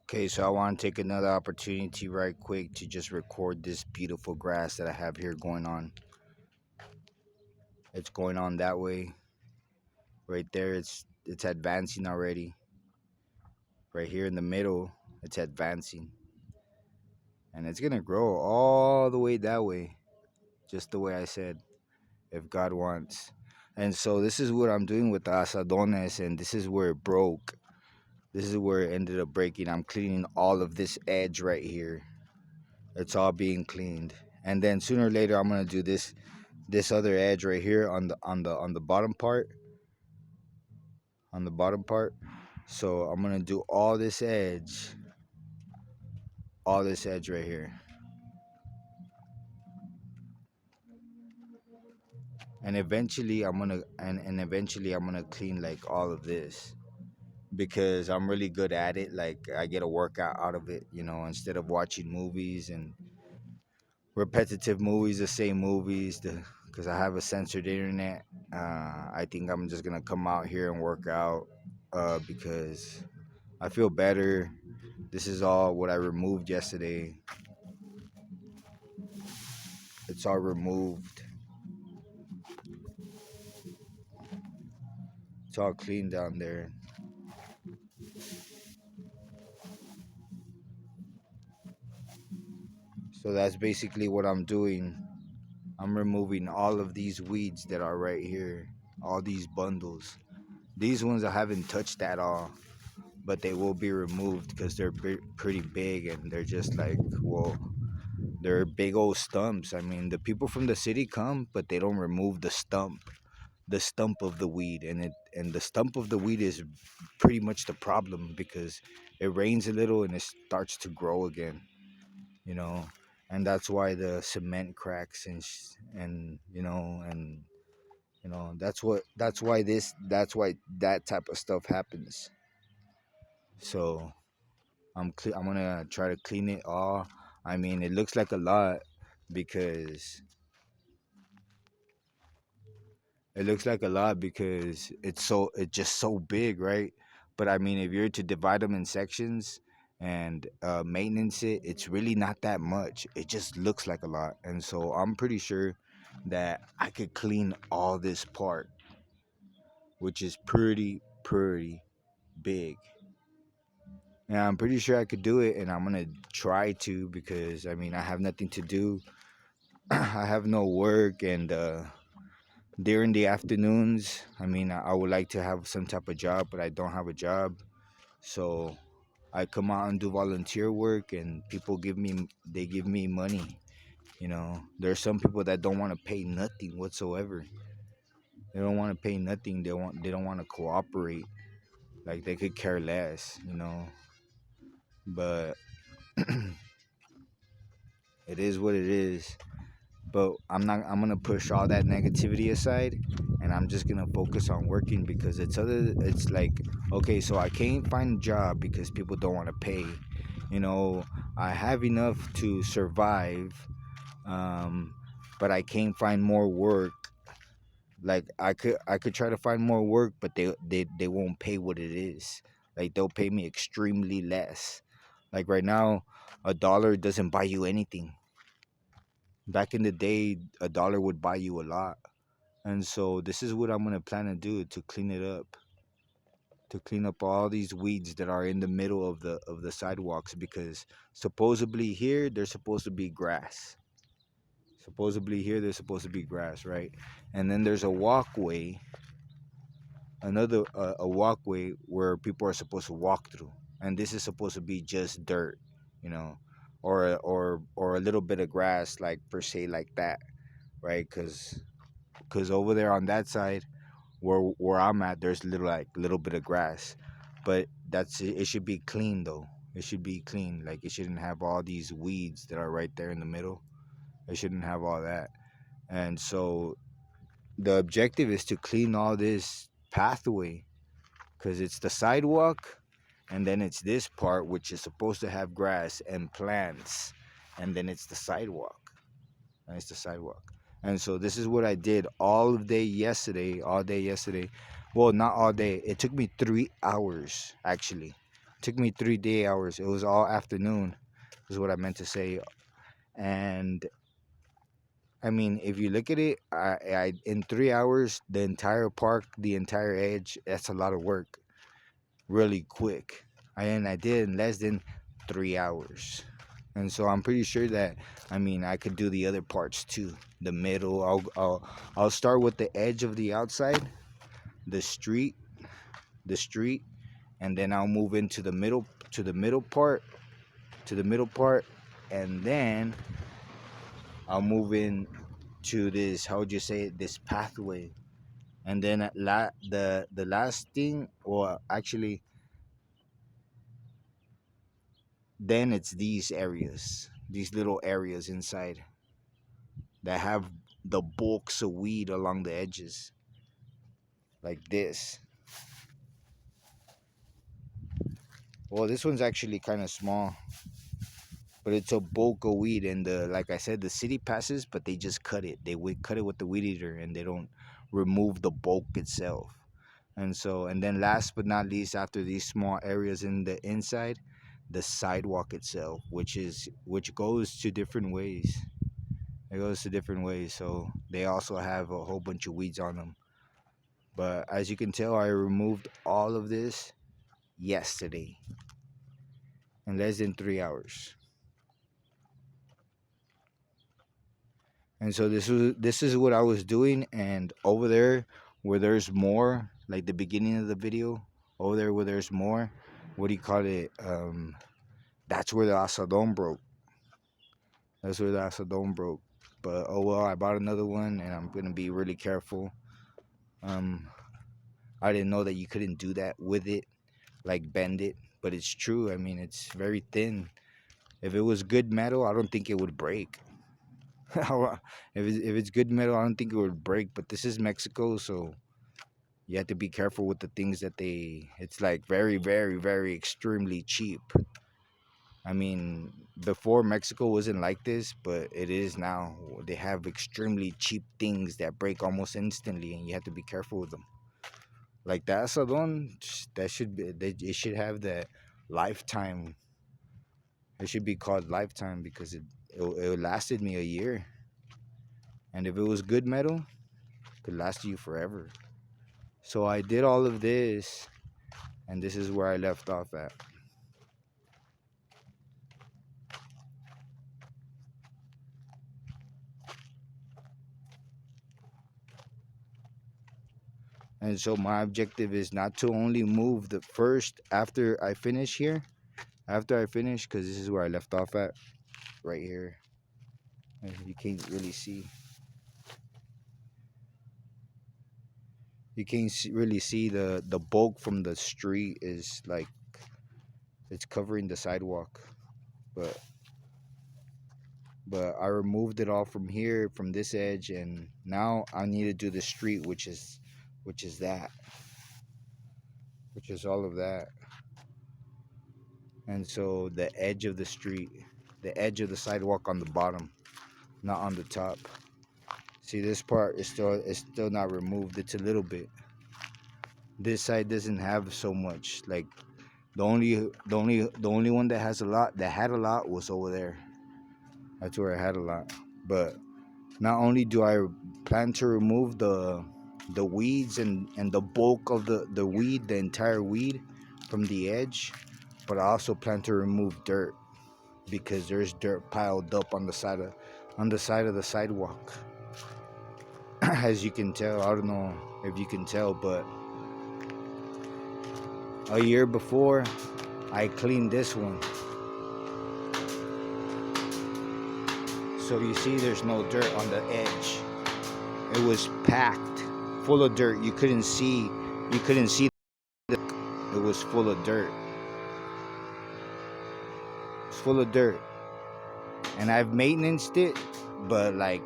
Okay, so I want to take another opportunity right quick to just record this beautiful grass that I have here going on. It's going on that way. Right there, it's advancing already. Right here in the middle, it's advancing. And it's gonna grow all the way that way. Just the way I said, if God wants. And so this is what I'm doing with the asadones, and this is where it broke. This is where it ended up breaking. I'm cleaning all of this edge right here. It's all being cleaned. And then sooner or later I'm gonna do this other edge right here on the bottom part. On the bottom part. So I'm gonna do all this edge right here. And eventually I'm gonna clean like all of this because I'm really good at it. Like I get a workout out of it, instead of watching movies and repetitive movies, the same movies, because I have a censored internet. I think I'm just gonna come out here and work out because I feel better. This is all what I removed yesterday. It's all removed. It's all clean down there. So that's basically what I'm doing. I'm removing all of these weeds that are right here, all these bundles. These ones I haven't touched at all, but they will be removed because they're pretty big and they're just like, well, they're big old stumps. I mean, the people from the city come, but they don't remove the stump of the weed, and the stump of the weed is pretty much the problem because it rains a little and it starts to grow again, you know, and that's why the cement cracks and that's why that type of stuff happens. So I'm gonna try to clean it all. I mean, it looks like a lot because it's just so big, right? But I mean, if you're to divide them in sections and maintenance it, it's really not that much. It just looks like a lot, and so I'm pretty sure that I could clean all this part, which is pretty big. And I'm pretty sure I could do it, and I'm gonna try to because I mean I have nothing to do. I have no work, and during the afternoons, I mean I would like to have some type of job, but I don't have a job, so I come out and do volunteer work, and they give me money. There's some people that don't want to pay nothing whatsoever. They don't want to pay nothing. They don't want to cooperate. Like they could care less. But it is what it is. But I'm gonna push all that negativity aside, and I'm just gonna focus on working because it's like, okay, so I can't find a job because people don't want to pay. I have enough to survive, um, but I can't find more work. Like I could try to find more work, but they won't pay what it is. Like they'll pay me extremely less. Like right now, a dollar doesn't buy you anything. Back in the day, a dollar would buy you a lot. And so this is what I'm gonna plan to do to clean it up, to clean up all these weeds that are in the middle of the sidewalks because supposedly here there's supposed to be grass. Supposedly here there's supposed to be grass, right? And then there's a walkway, a walkway where people are supposed to walk through, and this is supposed to be just dirt, you know, or a little bit of grass, like per se, like that, right? Because over there on that side where I'm at, there's little bit of grass, but it should be clean though. It should be clean. Like it shouldn't have all these weeds that are right there in the middle. It shouldn't have all that. And so the objective is to clean all this pathway because it's the sidewalk, and then it's this part which is supposed to have grass and plants, and then it's the sidewalk. And it's the sidewalk. And so this is what I did all day yesterday. Well, not all day. It took me 3 hours actually Took me 3 day hours. It was all afternoon, is what I meant to say. And I mean, if you look at it, I in 3 hours, the entire park, the entire edge, that's a lot of work, really quick. And I did in less than 3 hours. And so I'm pretty sure that, I mean, I could do the other parts too. The middle, I'll start with the edge of the outside, the street, the street, and then I'll move into the middle, to the middle part, to the middle part, and then I'll move in to this, how would you say it, this pathway. And then the last thing, or actually, then it's these areas, these little areas inside that have the bulks of weed along the edges, like this. Well, this one's actually kind of small, but it's a bulk of weed. And the, like I said, the city passes, but they just cut it. They would cut it with the weed eater, and they don't remove the bulk itself. And so, and then last but not least, after these small areas in the inside, the sidewalk itself, which goes to different ways. It goes to different ways. So they also have a whole bunch of weeds on them. But as you can tell, I removed all of this yesterday in less than 3 hours. And so this is what I was doing. And over there where there's more, like the beginning of the video, over there where there's more, what do you call it? That's where the asadon broke. That's where the asadon broke. But oh well, I bought another one, and I'm gonna be really careful. Um, I didn't know that you couldn't do that with it, like bend it, but it's true. I mean, it's very thin. If it was good metal, I don't think it would break. If it's good metal, I don't think it would break. But this is Mexico, so you have to be careful with the things that they. It's like very, very, very extremely cheap. I mean, before Mexico wasn't like this, but it is now. They have extremely cheap things that break almost instantly, and you have to be careful with them. Like that asadon, that should be. It should have the lifetime. It should be called lifetime because it lasted me a year, and if it was good metal, it could last you forever. So I did all of this, and this is where I left off at. And so my objective is not to only move the first after I finish here, after I finish, because this is where I left off at, right here. You can't really see. You can't really see the bulk from the street is like it's covering the sidewalk, but I removed it all from here, from this edge, and now I need to do the street, which is that, which is all of that. And so the edge of the street, the edge of the sidewalk on the bottom, not on the top. See, this part is still not removed. It's a little bit. This side doesn't have so much. Like the only one that has a lot, that had a lot, was over there. That's where I had a lot. But not only do I plan to remove the weeds and the bulk of the weed, the entire weed from the edge, but I also plan to remove dirt, because there's dirt piled up on the side of the sidewalk. As you can tell, I don't know if you can tell, but a year before I cleaned this one. So you see there's no dirt on the edge. It was packed full of dirt. You couldn't see it was full of dirt. It's full of dirt. And I've maintained it, but like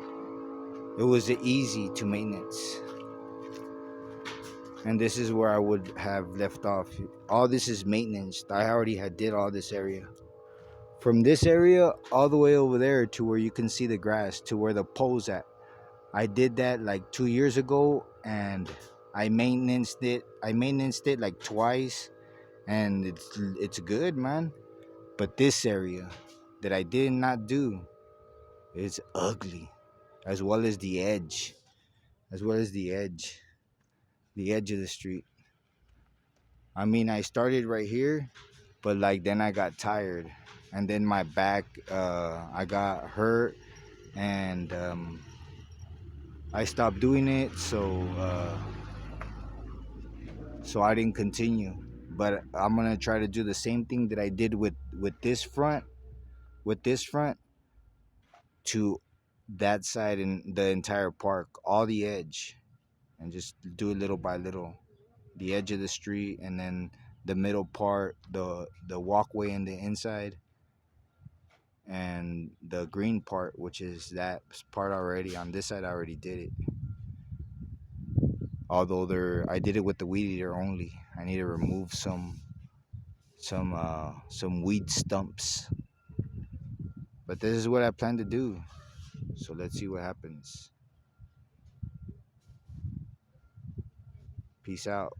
it was easy to maintenance. And this is where I would have left off. All this is maintenance. I already did all this area. From this area all the way over there to where you can see the grass, to where the pole's at. I did that like 2 years ago, and I maintenanced it like twice, and it's good, man. But this area that I did not do, it's ugly, as well as the edge, as well as the edge of the street. I mean, I started right here, but like then I got tired, and then my back, I got hurt, and I stopped doing it. So I didn't continue. But I'm gonna try to do the same thing that I did with this front to that side and the entire park, all the edge, and just do it little by little. The edge of the street, and then the middle part, the walkway in the inside, and the green part, which is that part already on this side. I already did it. Although I did it with the weed eater only. I need to remove some weed stumps. But this is what I plan to do. So let's see what happens. Peace out.